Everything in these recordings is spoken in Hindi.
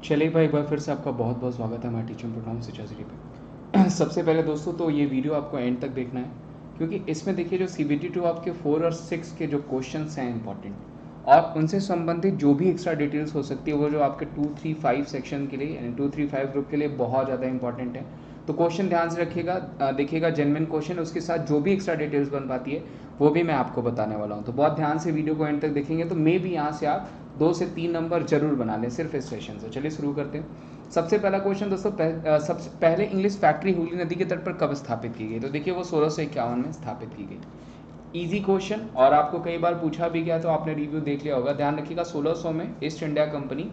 चलिए भाई, एक बार फिर से आपका बहुत बहुत स्वागत है हमारे टीचिंग प्रोग्राम शिक्षा श्री पे। सबसे पहले दोस्तों तो ये वीडियो आपको एंड तक देखना है, क्योंकि इसमें देखिए जो CBT 2 आपके 4 और 6 के जो क्वेश्चंस हैं इंपॉर्टेंट, और उनसे संबंधित जो भी एक्स्ट्रा डिटेल्स हो सकती है वो जो आपके 2, 3, 5 सेक्शन के लिए यानी 2, 3, 5 ग्रुप के लिए बहुत ज़्यादा इंपॉर्टेंट है। तो क्वेश्चन ध्यान से रखिएगा, देखिएगा जेन्युइन क्वेश्चन, उसके साथ जो भी एक्स्ट्रा डिटेल्स बन पाती है वो भी मैं आपको बताने वाला हूँ। तो बहुत ध्यान से वीडियो को एंड तक देखेंगे तो मे भी यहाँ से आप 2 से 3 नंबर जरूर बना लें सिर्फ इस सेशन से। चलिए शुरू करते हैं। सबसे पहला क्वेश्चन दोस्तों, सबसे पहले इंग्लिश फैक्ट्री हुगली नदी के तट पर कब स्थापित की गई? तो देखिए वो 1651 में स्थापित की गई। इजी क्वेश्चन, और आपको कई बार पूछा भी गया तो आपने रिव्यू देख लिया होगा। ध्यान रखिएगा 1600 में ईस्ट इंडिया कंपनी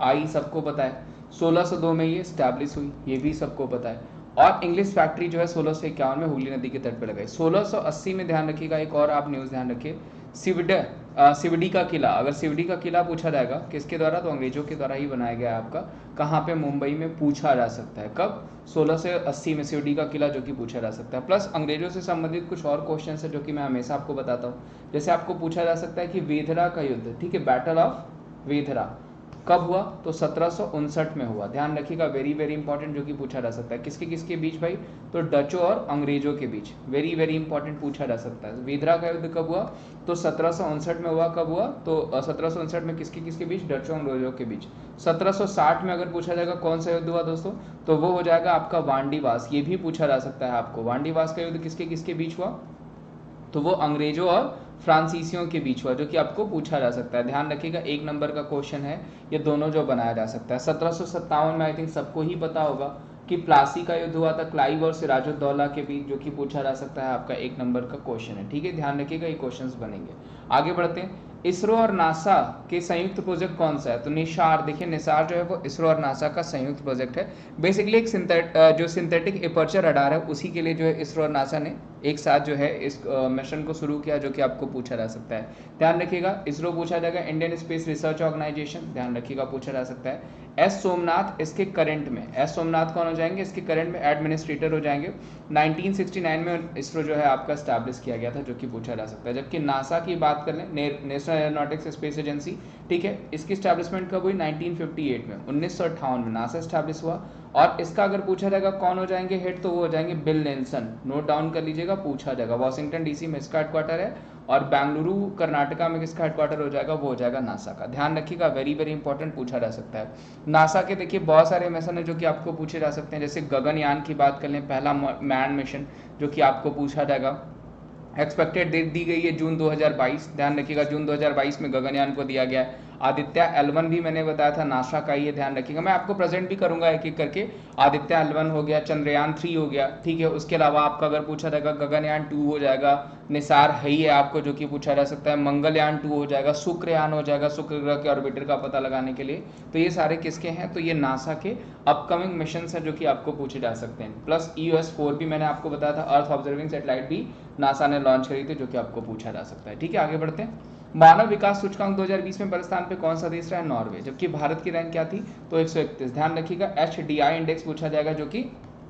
आई, सबको पता है। 1602 में ये स्टैब्लिश हुई, ये भी सबको पता है। और इंग्लिश फैक्ट्री जो है 1651 में हुगली नदी के तट पर लगाई। 1680 में ध्यान रखिएगा, एक और आप न्यूज़ ध्यान रखिए, सिवड़ी का किला। अगर सिवड़ी का किला पूछा जाएगा किसके द्वारा, तो अंग्रेजों के द्वारा ही बनाया गया है आपका। कहाँ पे? मुंबई में। पूछा जा सकता है कब? 1680 में सिवड़ी का किला, जो कि पूछा जा सकता है। प्लस अंग्रेजों से संबंधित कुछ और क्वेश्चन है जो कि मैं हमेशा आपको बताता हूँ। जैसे आपको पूछा जा सकता है कि वेधरा का युद्ध, ठीक है, बैटल ऑफ वेधरा कब हुआ? तो 1759 में हुआ। ध्यान रखिएगा, वेरी वेरी इंपॉर्टेंट, जो कि पूछा जा सकता है। किसके किसके बीच भाई? तो डचों और अंग्रेजों के बीच। वेरी वेरी इंपॉर्टेंट, पूछा जा सकता है। वेधरा का युद्ध कब हुआ? तो 1759 में हुआ। कब हुआ? तो 1759 में किसके किसके बीच? डचों और अंग्रेजों के बीच। 1760 में अगर पूछा जाएगा कौन सा युद्ध हुआ दोस्तों, तो वो हो जाएगा आपका वांडीवास। ये भी पूछा जा सकता है आपको। वांडीवास का युद्ध किसके किसके बीच हुआ? तो वो अंग्रेजों और फ्रांसीसियों के बीच हुआ, जो कि आपको पूछा जा सकता है। ध्यान रखिएगा, 1 नंबर का क्वेश्चन है ये दोनों जो बनाया जा सकता है। 1757 में आई थिंक सबको ही पता होगा कि प्लासी का युद्ध हुआ था क्लाइव और सिराजुद्दौला के बीच, जो कि पूछा जा सकता है। आपका 1 नंबर का क्वेश्चन है, ठीक है, ध्यान रखिएगा, ये क्वेश्चंस बनेंगे। आगे बढ़ते हैं। इसरो और नासा के संयुक्त प्रोजेक्ट कौन सा है? तो निसार। देखिए निसार जो है वो इसरो और नासा का संयुक्त प्रोजेक्ट है। बेसिकली एक जो सिंथेटिक एपर्चर रडार है उसी के लिए जो है इसरो और नासा ने एक साथ जो है इस मिशन को शुरू किया, जो कि आपको पूछा जा सकता है। ध्यान रखिएगा, इसरो पूछा जाएगा। इंडियन स्पेस रिसर्च ऑर्गेनाइजेशन, ध्यान रखिएगा, पूछा जा सकता है। एस सोमनाथ इसके करंट में, एस सोमनाथ कौन हो जाएंगे? इसके करंट में एडमिनिस्ट्रेटर हो जाएंगे। 1969 में इसरो जो है आपका स्टैब्लिश किया गया था, जो कि पूछा जा सकता है। जबकि नासा की बात कर लें, नेशनल एरोनॉटिक्स स्पेस एजेंसी, ठीक है, इसकी स्टैब्लिशमेंट कब हुई? 1958 में, 1958 में नासा स्टैब्लिश हुआ। और इसका अगर पूछा जाएगा कौन हो जाएंगे हेड, तो वो हो जाएंगे बिल नेल्सन। नोट डाउन कर लीजिएगा, पूछा जाएगा। वॉशिंगटन डीसी में इसका हेडक्वार्टर है, और बेंगलुरु कर्नाटका में किसका हेडक्वार्टर हो जाएगा? वो हो जाएगा नासा का। ध्यान रखिएगा, वेरी वेरी इंपॉर्टेंट, पूछा जा सकता है। नासा के देखिए बहुत सारे मिशन है जो कि आपको पूछे जा सकते हैं। जैसे गगनयान की बात कर लें, पहला मैन मिशन, जो कि आपको पूछा जाएगा। एक्सपेक्टेड डेट दी गई है जून 2022। ध्यान रखिएगा, जून 2022 में गगनयान को दिया गया है। आदित्य L1 भी मैंने बताया था नासा का ही है, ध्यान रखिएगा। मैं आपको प्रेजेंट भी करूंगा एक एक करके। आदित्य L1 हो गया, चंद्रयान 3 हो गया, ठीक है। उसके अलावा आपका अगर पूछा जाएगा गगनयान 2 हो जाएगा, निसार है ही है आपको, जो कि पूछा जा सकता है। मंगलयान 2 हो जाएगा, शुक्रयान हो जाएगा, शुक्र ग्रह के ऑर्बिटर का पता लगाने के लिए। तो ये सारे किसके हैं? तो ये नासा के अपकमिंग मिशन है, जो कि आपको पूछे जा सकते हैं। प्लस EOS-4 भी मैंने आपको बताया था, अर्थ ऑब्जर्विंग सैटेलाइट भी नासा ने लॉन्च करी थी, जो कि आपको पूछा जा सकता है, ठीक है। आगे बढ़ते हैं। मानव विकास सूचकांक 2020 में पहले स्थान पे कौन सा देश रहा है? नॉर्वे। जबकि भारत की रैंक क्या थी? तो 131। ध्यान रखिएगा, HDI इंडेक्स पूछा जाएगा, जो कि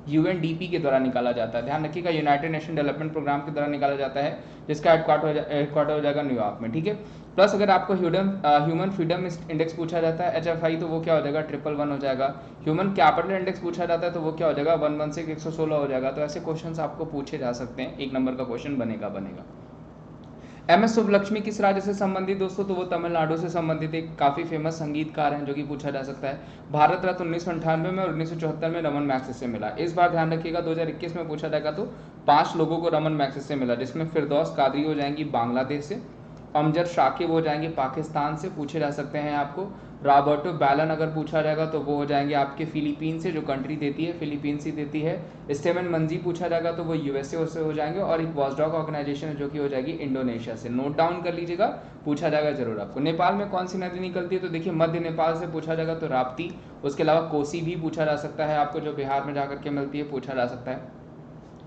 UNDP के द्वारा निकाला जाता है। ध्यान रखिएगा, यूनाइटेड नेशन डेवलपमेंट प्रोग्राम के द्वारा निकाला जाता है, जिसका हेडक्वार्टर हो जाएगा न्यूयॉर्क में, ठीक है। प्लस अगर आपको ह्यूमन फ्रीडम इंडेक्स पूछा जाता है HFI, तो वो क्या हो जाएगा? 111 हो जाएगा। ह्यूमन कैपिटल इंडेक्स पूछा जाता है तो वो क्या हो जाएगा? 116, 116 हो जाएगा। तो ऐसे क्वेश्चन आपको पूछे जा सकते हैं, 1 नंबर का क्वेश्चन बनेगा। MS सुब्बलक्ष्मी किस राज्य से संबंधित दोस्तों? तो वो तमिलनाडु से संबंधित एक काफी फेमस संगीतकार हैं, जो कि पूछा जा सकता है। भारत रत्न 1998 में और 1974 में रमन मैग्सेसे से मिला। इस बार ध्यान रखिएगा 2021 में पूछा जाएगा तो 5 लोगों को रमन मैग्सेसे से मिला, जिसमें फिरदौस कादरी हो जाएंगी बांग्लादेश से, अमजद शाकिब हो जाएंगे पाकिस्तान से, पूछे जा सकते हैं आपको। रॉबर्टो बैलन अगर पूछा जाएगा तो वो हो जाएंगे आपके फिलीपीन से, जो कंट्री देती है फिलीपीन से देती है। स्टेवन मंजी पूछा जाएगा तो वो USA से हो जाएंगे। और एक वॉचडॉग ऑर्गेनाइजेशन है, जो कि हो जाएगी इंडोनेशिया से। नोट डाउन कर लीजिएगा, पूछा जाएगा जरूर आपको। नेपाल में कौन सी नदी निकलती है? तो देखिए मध्य नेपाल से पूछा जाएगा तो राप्ती। उसके अलावा कोसी भी पूछा जा सकता है आपको, जो बिहार में जाकर के मिलती है, पूछा जा सकता है।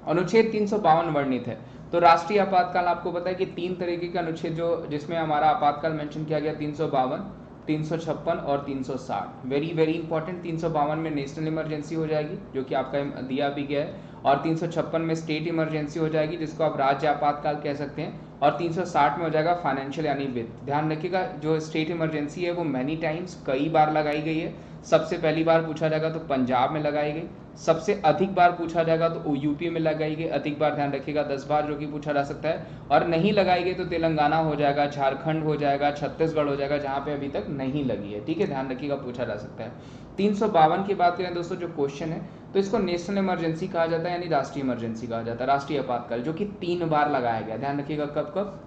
अनुच्छेद 352 वर्णित है। तो राष्ट्रीय आपातकाल आपको पता है कि 3 तरीके के अनुच्छेद जो जिसमें हमारा आपातकाल मेंशन किया गया, 352, 356 और 360। Very very important. 352 में नेशनल इमरजेंसी हो जाएगी, जो कि आपका दिया भी गया है। और 356 में स्टेट इमरजेंसी हो जाएगी, जिसको आप राज्य आपातकाल कह सकते हैं। और 360 में हो जाएगा फाइनेंशियल यानी वित्त। ध्यान रखिएगा जो स्टेट इमरजेंसी है वो मैनी टाइम्स कई बार लगाई गई है। सबसे पहली बार पूछा जाएगा तो पंजाब में लगाई गई, सबसे अधिक बार पूछा जाएगा तो यूपी में लगाई गई, अधिक बार ध्यान रखिएगा 10 बार जो कि पूछा जा सकता है, और नहीं लगाई गई तो तेलंगाना हो जाएगा, झारखंड हो जाएगा, छत्तीसगढ़ हो जाएगा, जहाँ पे अभी तक नहीं लगी है। ठीक है, ध्यान रखिएगा पूछा जा सकता है। 352 की बात करें दोस्तों जो क्वेश्चन है, तो इसको नेशनल इमरजेंसी कहा जाता है, यानी राष्ट्रीय इमरजेंसी कहा जाता है, राष्ट्रीय आपातकाल, जो कि 3 बार लगाया गया। ध्यान रखिएगा कब कब,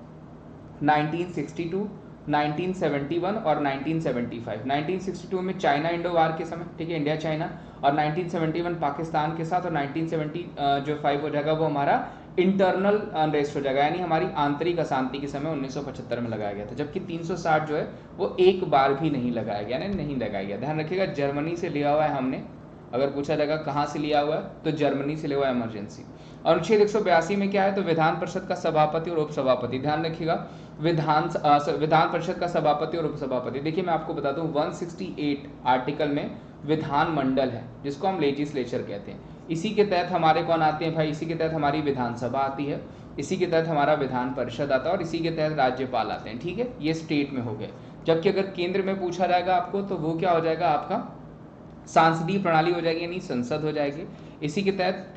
1962, 1971 और 1975। 1962 में चाइना इंडो वार के समय, ठीक है, इंडिया चाइना, और 1971 पाकिस्तान के साथ, और 1975 हो जाएगा वो हमारा इंटरनल अनरेस्ट हो जाएगा, यानी हमारी आंतरिक अशांति के समय 1975 में लगाया गया था। जबकि 360 जो है वो एक बार भी नहीं लगाया गया, यानी नहीं लगाया गया। ध्यान रखिएगा जर्मनी से लिया हुआ है हमने, अगर पूछा जाएगा कहाँ से लिया हुआ है तो जर्मनी से लिया हुआ है इमरजेंसी। अनुच्छेद 182 में क्या है तो विधान परिषद का सभापति और उपसभापति। ध्यान रखिएगा विधान परिषद का सभापति और उपसभापति। देखिए मैं आपको बता दूं 168 आर्टिकल में विधानमंडल है जिसको हम लेजिस्लेचर कहते हैं। इसी के तहत हमारे कौन आते हैं भाई, इसी के तहत हमारी विधानसभा आती है, इसी के तहत हमारा विधान परिषद आता है, और इसी के तहत राज्यपाल आते हैं। ठीक है, ये स्टेट में हो गए। जबकि अगर केंद्र में पूछा जाएगा आपको तो वो क्या हो जाएगा, आपका सांसदीय प्रणाली हो जाएगी, यानी संसद हो जाएगी। इसी के तहत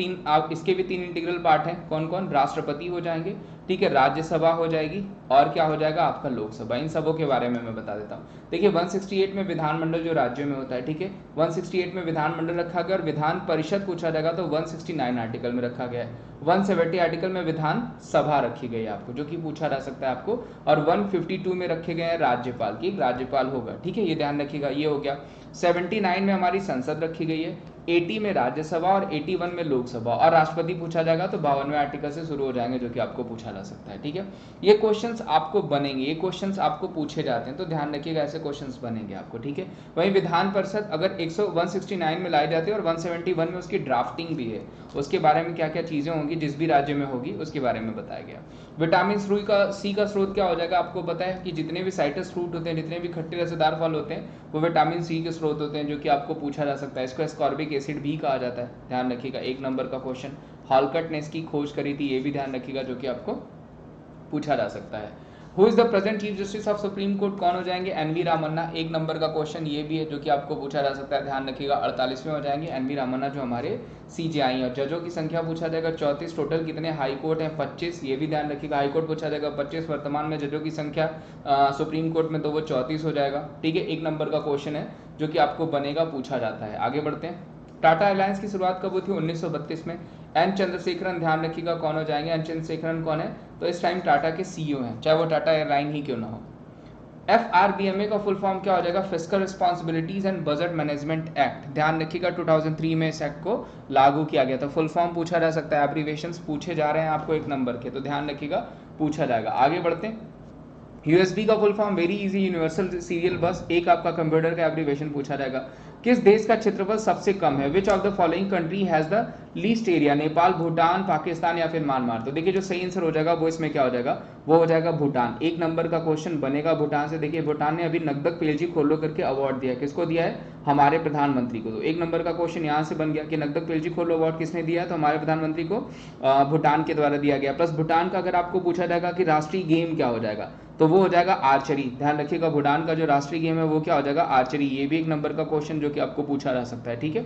इसके भी 3 इंटीग्रल पार्ट हैं, कौन कौन, राष्ट्रपति हो जाएंगे, ठीक है, राज्यसभा हो जाएगी, और क्या हो जाएगा आपका लोकसभा। इन सबों के बारे में मैं बता देता हूँ। देखिए 168 में विधानमंडल जो राज्यों में होता है, ठीक है, 168 में विधानमंडल रखा गया, और विधान परिषद पूछा जाएगा तो 169 आर्टिकल में रखा गया है। 170 आर्टिकल में विधान सभा रखी गई है आपको, जो कि पूछा जा सकता है आपको, और 152 में रखे गए हैं राज्यपाल की, राज्यपाल होगा। ठीक है, ये ध्यान रखिएगा, ये हो गया। 79 में हमारी संसद रखी गई है, 80 में राज्यसभा और 81 में लोकसभा, और राष्ट्रपति पूछा जाएगा तो 52वें आर्टिकल से शुरू हो जाएंगे, जो कि आपको पूछा जा सकता है। ठीक है, ये क्वेश्चंस आपको बनेंगे, ये क्वेश्चंस आपको पूछे जाते हैं, तो ध्यान रखिएगा ऐसे क्वेश्चंस बनेंगे आपको। ठीक है, वहीं विधान परिषद अगर 169 में लाई जाती है और 171 में उसकी ड्राफ्टिंग भी है, उसके बारे में क्या क्या चीजें होंगी जिस भी राज्य में होगी उसके बारे में बताया गया। विटामिन सी का स्रोत क्या हो जाएगा, आपको पता है कि जितने भी साइट्रस फ्रूट होते हैं, जितने भी खट्टे रसेदार फल होते हैं, वो विटामिन सी के स्रोत होते हैं, जो कि आपको पूछा जा सकता है। इसको एस्कॉर्बिक एसिड भी कहा जाता है। ध्यान रखिएगा, 1 नंबर का क्वेश्चन। हॉलकट ने इसकी खोज करी थी, ये भी ध्यान रखिएगा, जो कि आपको पूछा जा सकता है। Who is the present chief justice of supreme court, कौन हो जाएंगे, एनवी रामन्ना। 1 नंबर का क्वेश्चन ये भी है, जो कि आपको पूछा जा सकता है। ध्यान रखिएगा 48वें हो जाएंगे एनवी रामन्ना, जो हमारे सीजेआई। और जजों की संख्या पूछा जाएगा 34, टोटल कितने हाई कोर्ट है 25, ये भी ध्यान रखिएगा, हाई कोर्ट पूछा जाएगा 25, वर्तमान में जजों की संख्या सुप्रीम कोर्ट में तो वो 34 हो जाएगा। ठीक है, 1 नंबर का क्वेश्चन है जो कि आपको बनेगा, पूछा जाता है। आगे बढ़ते हैं। टाटा एयरलाइंस की शुरुआत कब हुई थी, 1932 में। एन चंद्रशेखरन, ध्यान रखिएगा कौन हो जाएंगे, एन चंद्रशेखरन कौन है, तो इस टाइम टाटा के सीईओ हैं, चाहे वो टाटा एयरलाइन ही क्यों ना हो। FRBMA का फुल फॉर्म क्या हो जाएगा, fiscal responsibilities and budget management act. ध्यान रखिएगा 2003 में इस एक्ट को लागू किया गया था। फुल फॉर्म पूछा जा सकता है, एब्रीविएशंस पूछे जा रहे हैं आपको 1 नंबर के, तो ध्यान रखिएगा पूछा जाएगा। आगे बढ़ते हैं। USB का full form very easy universal serial बस, एक आपका कंप्यूटर का एब्रीविएशन पूछा जाएगा। किस देश का क्षेत्रफल सबसे कम है, which of the following country has the least area, Nepal, Bhutan, Pakistan या फिर म्यांमार। तो देखिए जो सही आंसर हो जाएगा वो इसमें क्या हो जाएगा, वो हो जाएगा भूटान। 1 नंबर का क्वेश्चन बनेगा भूटान से। देखिए भूटान ने अभी नगदक पेलजी खोलो करके अवार्ड दिया है, किसको दिया है, हमारे प्रधानमंत्री को। तो 1 नंबर का क्वेश्चन यहाँ से बन गया कि नगदक पेलजी खोलो अवार्ड किसने दिया है, तो हमारे प्रधानमंत्री को भूटान के द्वारा दिया गया। प्लस भूटान का अगर आपको पूछा जाएगा कि राष्ट्रीय गेम क्या हो जाएगा, तो वो हो जाएगा आर्चरी। ध्यान रखिएगा भूटान का जो राष्ट्रीय गेम है वो क्या हो जाएगा, आर्चरी। ये भी 1 नंबर का क्वेश्चन जो कि आपको पूछा जा सकता है। ठीक है,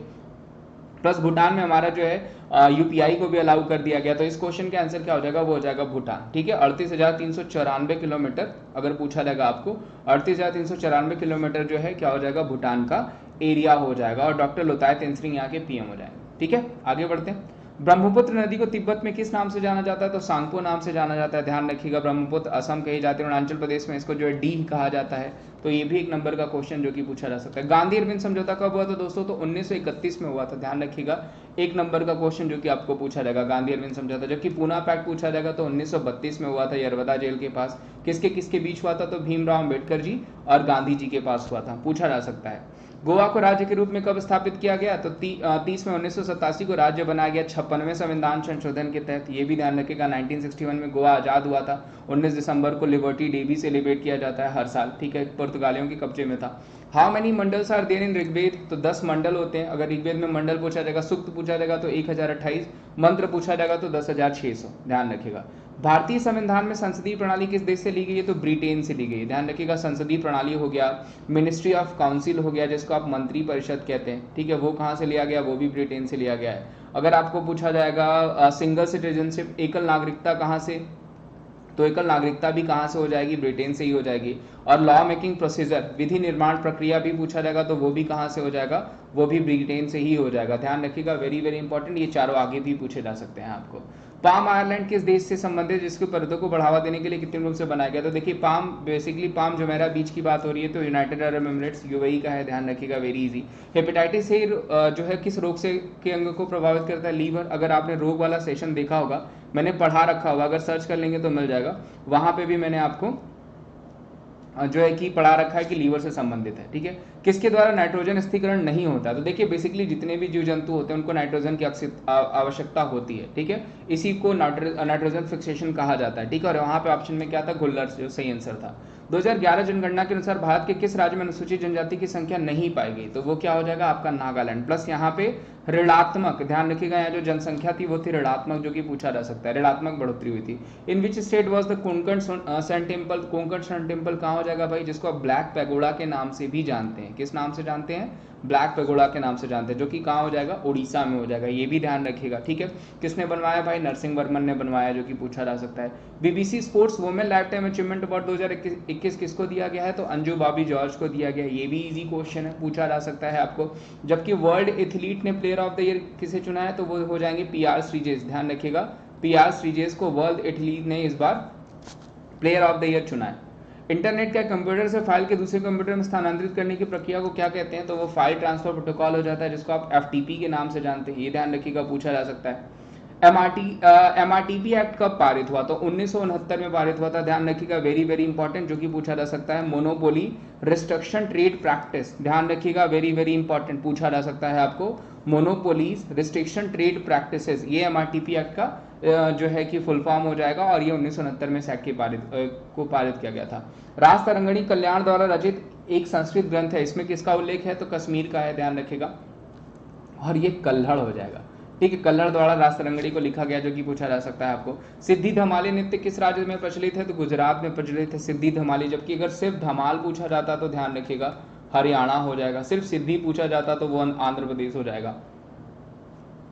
प्लस भूटान में हमारा जो है यूपीआई को भी अलाउ कर दिया गया, तो इस क्वेश्चन का आंसर क्या हो जाएगा, वो हो जाएगा भूटान। ठीक है, 38,394 किलोमीटर अगर पूछा जाएगा आपको, 38,394 किलोमीटर जो है क्या हो जाएगा, भूटान का एरिया हो जाएगा। और डॉक्टर लोताय तेंसरिंग यहाँ के पीएम हो जाएंगे। ठीक है, आगे बढ़ते हैं। ब्रह्मपुत्र नदी को तिब्बत में किस नाम से जाना जाता है, तो सांगपो नाम से जाना जाता है। ध्यान रखिएगा ब्रह्मपुत्र असम कही जाती है, अरुणाचल प्रदेश में इसको जो है डीह कहा जाता है। तो ये भी 1 नंबर का क्वेश्चन जो कि पूछा जा सकता है। गांधी अरविंद समझौता कब हुआ था दोस्तों, तो 1931 में हुआ था। ध्यान रखिएगा 1 नंबर का क्वेश्चन जो कि आपको पूछा जाएगा, गांधी अरविंद समझौता। जबकि पूना पैक्ट पूछा जाएगा तो 1932 में हुआ था, यरवदा जेल के पास। किसके किसके बीच हुआ था, तो भीमराव अम्बेडकर जी और गांधी जी के पास हुआ था, पूछा जा सकता है। गोवा को राज्य के रूप में कब स्थापित किया गया, तो 30 में 1987 को राज्य बनाया गया 56वें संविधान संशोधन के तहत। ये भी ध्यान रखिएगा 1961 में गोवा आज़ाद हुआ था। 19 दिसंबर को लिबर्टी डे भी सेलिब्रेट किया जाता है हर साल। ठीक है, पुर्तगालियों के कब्जे में था। How many mandals are there in Rigveda, तो 10 मंडल होते हैं। अगर ऋग्वेद में मंडल पूछा जाएगा, सूक्त पूछा जाएगा तो 1028, मंत्र पूछा जाएगा तो 10,600। ध्यान रखिएगा भारतीय संविधान में संसदीय प्रणाली किस देश से ली गई है? तो ब्रिटेन से ली गई है। ध्यान रखिएगा, संसदीय प्रणाली हो गया, मिनिस्ट्री ऑफ काउंसिल हो गया जिसको आप मंत्री परिषद कहते हैं, ठीक है, वो कहाँ से लिया गया? वो भी ब्रिटेन से लिया गया है। अगर आपको पूछा जाएगा सिंगल सिटीजनशिप, एकल नागरिकता कहाँ से, तो एकल नागरिकता भी कहाँ से हो जाएगी? ब्रिटेन से ही हो जाएगी। और लॉ मेकिंग प्रोसीजर, विधि निर्माण प्रक्रिया भी पूछा जाएगा तो वो भी कहाँ से हो जाएगा? वो भी ब्रिटेन से ही हो जाएगा। ध्यान रखिएगा, वेरी वेरी इंपॉर्टेंट, ये चारों आगे भी पूछे जा सकते हैं आपको। पाम आइलैंड किस देश से संबंधित जिसके पर्यटकों को बढ़ावा देने के लिए कृत्रिम रूप से बनाया गया? तो देखिए palm, basically palm Jumeirah beach की बात हो रही है तो यूनाइटेड अरब एमिरेट्स यूएई का है। ध्यान रखिएगा, वेरी इजी। हेपेटाइटिस ए जो है किस रोग से के अंग को प्रभावित करता है? लीवर। अगर आपने रोग वाला सेशन देखा होगा, मैंने पढ़ा रखा होगा, अगर सर्च कर लेंगे तो मिल जाएगा, वहां पे भी मैंने आपको जो है कि पढ़ा रखा है कि लीवर से संबंधित है, ठीक है। किसके द्वारा नाइट्रोजन स्थिरीकरण नहीं होता? तो देखिए बेसिकली जितने भी जीव जंतु होते हैं उनको नाइट्रोजन की आवश्यकता होती है, ठीक है, इसी को नाइट्रोजन फिक्सेशन कहा जाता है, ठीक है। और वहाँ पे ऑप्शन में क्या था? गुल्लर, जो सही आंसर था। 2011 जनगणना के अनुसार भारत के किस राज्य में अनुसूचित जनजाति की संख्या नहीं पाई गई? तो वो क्या हो जाएगा? आपका नागालैंड। प्लस यहाँ पे ऋणात्मक, ध्यान रखिएगा, यहाँ जो जनसंख्या थी वो थी ऋणात्मक, जो कि पूछा जा सकता है, ऋणात्मक बढ़ोतरी हुई थी। In which state was the Konkan sun temple? Konkan sun temple कहाँ हो जाएगा भाई? जिसको आप ब्लैक पैगोडा के नाम से भी जानते हैं। किस नाम से जानते हैं? ब्लैक पैगोडा के नाम से जानते हैं, जो कि कहाँ हो जाएगा? उड़ीसा में हो जाएगा। ये भी ध्यान रखिएगा, ठीक है। किसने बनवाया भाई? नरसिंह वर्मन ने बनवाया, जो कि पूछा जा सकता है। BBC sports women life time achievement award 2021 किसको दिया गया है? तो अंजू बॉबी जॉर्ज को दिया गया है। ये भी इजी क्वेश्चन है, पूछा जा सकता है आपको। जबकि वर्ल्ड एथलीट ने प्लेयर ऑफ द ईयर किसे चुना है? तो वो हो जाएंगे पीआर श्रीजेश। ध्यान रखिएगा, पीआर श्रीजेश को वर्ल्ड एथलीट ने इस बार प्लेयर ऑफ द ईयर चुना है। इंटरनेट का कंप्यूटर से फाइल के दूसरे कंप्यूटर में स्थानांतरित करने की प्रक्रिया को क्या कहते हैं? तो वो फाइल ट्रांसफर प्रोटोकॉल हो जाता है, जिसको आप एफटीपी के नाम से जानते हैं। ये ध्यान रखिएगा, पूछा जा सकता है। एमआरटीपी एक्ट कब पारित हुआ? तो 1969 में पारित हुआ था। ध्यान रखिएगा, वेरी वेरी इंपॉर्टेंट, जो कि पूछा जा सकता है। मोनोपोली रिस्ट्रिक्शन ट्रेड प्रैक्टिस, ध्यान रखिएगा, वेरी वेरी इंपॉर्टेंट, पूछा जा सकता है आपको। मोनोपोलीज रिस्ट्रिक्शन ट्रेड प्रैक्टिसेस, ये एमआरटीपी एक्ट का जो है कि फुल फॉर्म हो जाएगा, और ये 1969 में सैक के पारित किया गया था। रास तरंगिणी कल्याण द्वारा रचित एक संस्कृत ग्रंथ है, इसमें किसका उल्लेख है? तो कश्मीर का है, ध्यान रखिएगा, और ये कल्हड़ हो जाएगा, ठीक है। कल्हड़ द्वारा रास तरंगिणी को लिखा गया, जो कि पूछा जा सकता है आपको। सिद्धि धमाली नृत्य किस राज्य में प्रचलित है? तो गुजरात में प्रचलित है सिद्धि धमाली। जबकि अगर सिर्फ धमाल पूछा जाता तो ध्यान रखिएगा हरियाणा हो जाएगा। सिर्फ सिद्धि पूछा जाता तो वो आंध्र प्रदेश हो जाएगा।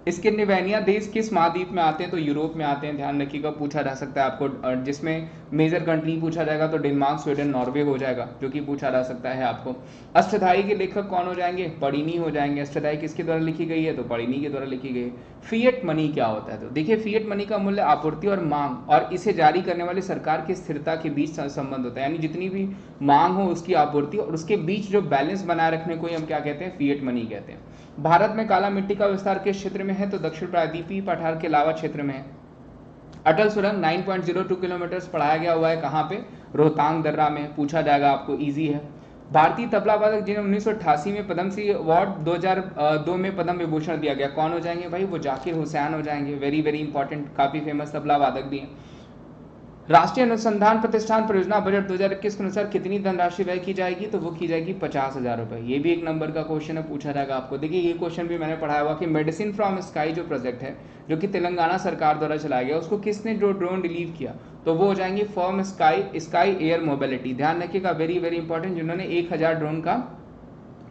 स्किंडिनेविया देश किस महाद्वीप में आते हैं? तो यूरोप में आते हैं, ध्यान रखिएगा, पूछा जा सकता है आपको। जिसमें मेजर कंट्री पूछा जाएगा तो डेनमार्क, स्वीडन, नॉर्वे हो जाएगा, जो कि पूछा जा सकता है आपको। अष्टधाई के लेखक कौन हो जाएंगे? पढ़िनी हो जाएंगे। अष्टधाई किसके द्वारा लिखी गई है? तो पढ़िनी के द्वारा लिखी गई है। फिएट मनी क्या होता है? तो देखिए, फिएट मनी का मूल्य आपूर्ति और मांग और इसे जारी करने वाली सरकार की स्थिरता के बीच संबंध होता है, यानी जितनी भी मांग हो उसकी आपूर्ति और उसके बीच जो बैलेंस बनाए रखने को ही हम क्या कहते हैं? फिएट मनी कहते हैं। भारत में काला मिट्टी का विस्तार किस क्षेत्र में है? तो दक्षिण प्रायद्वीपीय पठार के लावा क्षेत्र में है। अटल सुरंग 9.02 किलोमीटर पढ़ाया गया हुआ है, कहाँ पे? रोहतांग दर्रा में, पूछा जाएगा आपको, इजी है। भारतीय तबला वादक जिन्हें 1988 में पद्मश्री अवार्ड 2002 में पद्म विभूषण दिया गया, कौन हो जाएंगे भाई? वो जाकिर हुसैन हो जाएंगे, वेरी वेरी इंपॉर्टेंट, काफी फेमस तबला वादक भी हैं। राष्ट्रीय अनुसंधान प्रतिष्ठान परियोजना बजट 2021 के अनुसार कितनी धनराशि व्यय की जाएगी? तो वो की जाएगी 50,000 रुपए। ये भी एक नंबर का क्वेश्चन है, पूछा जाएगा आपको। देखिए, ये क्वेश्चन भी मैंने पढ़ाया हुआ कि मेडिसिन फ्रॉम स्काई जो प्रोजेक्ट है, जो कि तेलंगाना सरकार द्वारा चलाया गया, उसको किसने जो ड्रोन रिलीव किया? तो वो हो जाएंगे फॉर्म स्काई एयर मोबिलिटी। ध्यान रखिएगा, वेरी वेरी इंपॉर्टेंट, जिन्होंने 1000 ड्रोन का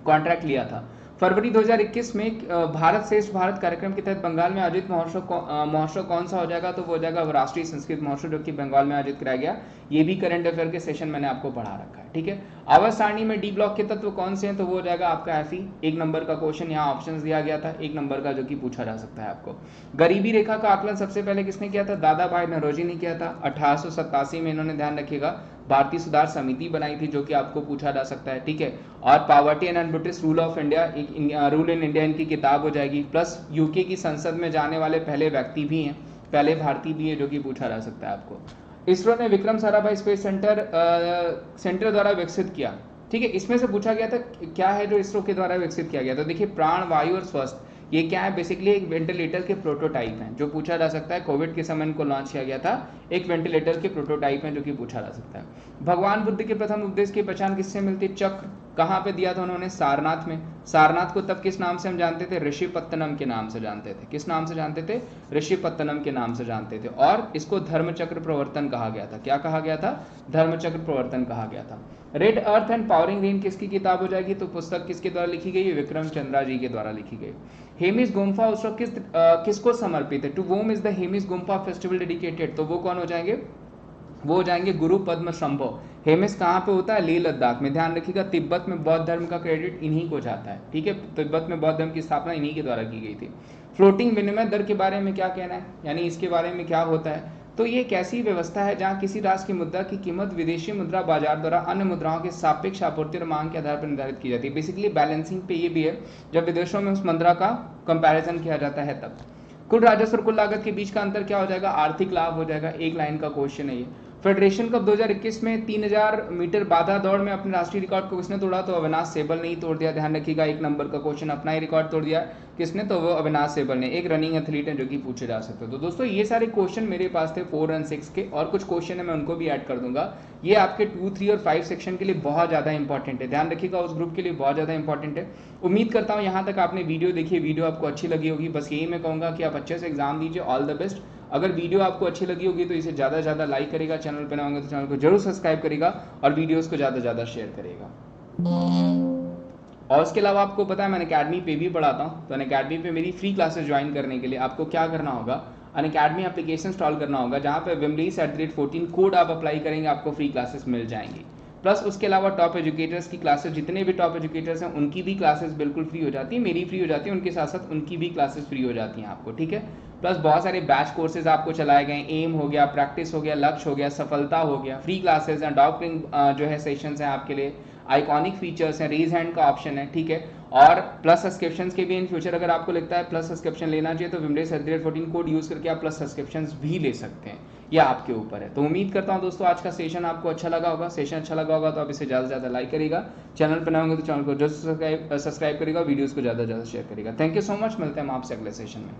कॉन्ट्रैक्ट लिया था। फरवरी 2021 में भारत श्रेष्ठ भारत कार्यक्रम के तहत बंगाल में आयोजित महोत्सव कौन सा हो जाएगा? तो वो हो जाएगा राष्ट्रीय संस्कृत महोत्सव, जो कि बंगाल में आयोजित कराया गया। ये भी करंट अफेयर के सेशन मैंने आपको पढ़ा रखा है, ठीक है। आवास सारणी में डी ब्लॉक के तत्व कौन से हैं? तो वो हो जाएगा आपका एफई। एक नंबर का क्वेश्चन यहाँ ऑप्शन दिया गया था, एक नंबर का, जो कि पूछा जा सकता है आपको। गरीबी रेखा का आकलन सबसे पहले किसने किया था? दादा भाई नौरोजी ने किया था। 1887 में इन्होंने, ध्यान रखिएगा, भारतीय सुधार समिति बनाई थी, जो कि आपको पूछा जा सकता है, ठीक है। और poverty and British rule of India, rule in India इनकी किताब हो जाएगी। प्लस यूके की संसद में जाने वाले पहले व्यक्ति भी हैं, पहले भारतीय भी है, जो कि पूछा जा सकता है आपको। इसरो ने विक्रम साराभाई स्पेस सेंटर द्वारा विकसित किया, ठीक है। इसमें से पूछा गया था क्या है जो इसरो के द्वारा विकसित किया गया? तो देखिए, प्राण वायु और स्वस्थ, ये क्या है? बेसिकली एक वेंटिलेटर के प्रोटोटाइप हैं, जो पूछा जा सकता है। कोविड के समय इनको लॉन्च किया गया था, एक वेंटिलेटर के प्रोटोटाइप हैं, जो कि पूछा जा सकता है। भगवान बुद्ध के प्रथम उपदेश की पहचान किससे मिलती है? चक्र कहाँ पे दिया था उन्होंने? सारनाथ में। सारनाथ को तब किस नाम से हम जानते थे? ऋषिपत्तनम के नाम से जानते थे। किस नाम से जानते थे? ऋषिपत्तनम के नाम से जानते थे। और इसको धर्मचक्र प्रवर्तन कहा गया था। क्या कहा गया था? धर्मचक्र प्रवर्तन कहा गया था। Red earth and powering rain किसकी किताब हो जाएगी? तो पुस्तक किसके द्वारा लिखी गई? विक्रम चंद्रा जी के द्वारा लिखी गई। हेमिस गुम्फा उस वक्त किसको समर्पित है? To whom is the Hemis Gompa festival dedicated? तो वो कौन हो जाएंगे? वो हो जाएंगे गुरु पद्म संभव। हेमिस कहाँ पे होता है? लेह लद्दाख में। ध्यान रखिएगा, तिब्बत में बौद्ध धर्म का क्रेडिट इन्हीं को जाता है। ठीक है, तिब्बत में बौद्ध धर्म की स्थापना इन्हीं के द्वारा की गई थी। फ्लोटिंग विनिमय दर के बारे में क्या कहना है, यानी इसके बारे में क्या होता है? तो ये एक ऐसी व्यवस्था है जहां किसी राष्ट्र की मुद्रा की कीमत विदेशी मुद्रा बाजार द्वारा अन्य मुद्राओं के सापेक्ष आपूर्ति और मांग के आधार पर निर्धारित की जाती है। बेसिकली बैलेंसिंग पे ये भी है, जब विदेशों में उस मुद्रा का कंपैरिजन किया जाता है तब। कुल राजस्व और कुल लागत के बीच का अंतर क्या हो जाएगा? आर्थिक लाभ हो जाएगा। एक लाइन का क्वेश्चन है ये। फेडरेशन कप 2021 में 3000 मीटर बाधा दौड़ में अपने राष्ट्रीय रिकॉर्ड को किसने तोड़ा? तो अविनाश सेबल ने ही तोड़ दिया। ध्यान रखिएगा, एक नंबर का क्वेश्चन, अपना ही रिकॉर्ड तोड़ दिया किसने? तो वो अविनाश सेबल ने। एक रनिंग एथलीट है जो कि पूछे जा सकते हैं। तो दोस्तों ये सारे क्वेश्चन मेरे पास थे 4 और 6 के, और कुछ क्वेश्चन है मैं उनको भी ऐड कर दूंगा। ये आपके 2, 3 और 5 सेक्शन के लिए बहुत ज्यादा इंपॉर्टेंट है। ध्यान रखिएगा, उस ग्रुप के लिए बहुत ज्यादा इंपॉर्टेंट है। उम्मीद करता हूँ यहाँ तक आपने वीडियो देखी, वीडियो आपको अच्छी लगी होगी। बस यही मैं कहूँगा कि आप अच्छे से एग्जाम दीजिए। All the best. अगर वीडियो आपको अच्छी लगी होगी तो इसे ज़्यादा से ज़्यादा लाइक करेगा, चैनल पर नए होंगे तो चैनल को जरूर सब्सक्राइब करेगा और वीडियोस को ज़्यादा से ज़्यादा शेयर करेगा। और उसके अलावा आपको पता है मैं अकेडमी पे भी पढ़ाता हूँ, तो अकेडमी पे मेरी फ्री क्लासेस ज्वाइन करने के लिए आपको क्या करना होगा? अकेडमी एप्लीकेशन इंस्टॉल करना होगा, जहाँ पे wimleys@14 कोड आप अप्लाई करेंगे आपको फ्री क्लासेस मिल जाएंगी। प्लस उसके अलावा टॉप एजुकेटर्स की क्लासेस, जितने भी टॉप एजुकेटर्स हैं उनकी भी क्लासेस बिल्कुल फ्री हो जाती है, मेरी फ्री हो जाती है, उनके साथ साथ उनकी भी क्लासेस फ्री हो जाती हैं आपको। ठीक है, प्लस बहुत सारे बैच कोर्सेज आपको चलाए गए, एम हो गया, प्रैक्टिस हो गया, लक्ष्य हो गया, सफलता हो गया, फ्री क्लासेज हैं, डॉक्टरिंग जो है सेशंस हैं आपके लिए, आइकॉनिक फीचर्स हैं, रेज हैंड का ऑप्शन है। ठीक है, और प्लस सब्सक्रिप्शन के भी इन फ्यूचर अगर आपको लगता है प्लस सब्सक्रिप्शन लेना चाहिए तो wimleys@14 कोड यूज करके आप प्लस सब्सक्रिप्शन भी ले सकते हैं, यह आपके ऊपर है। तो उम्मीद करता हूं दोस्तों आज का सेशन आपको अच्छा लगा होगा। सेशन अच्छा लगा होगा तो आप इसे ज़्यादा से ज़्यादा लाइक करेगा, चैनल पर नए होंगे तो चैनल को जरूर सब्सक्राइब करेगा, वीडियोज़ को ज़्यादा से ज़्यादा शेयर करेगा। थैंक यू सो मच, मिलते हैं हम आपसे अगले सेशन में।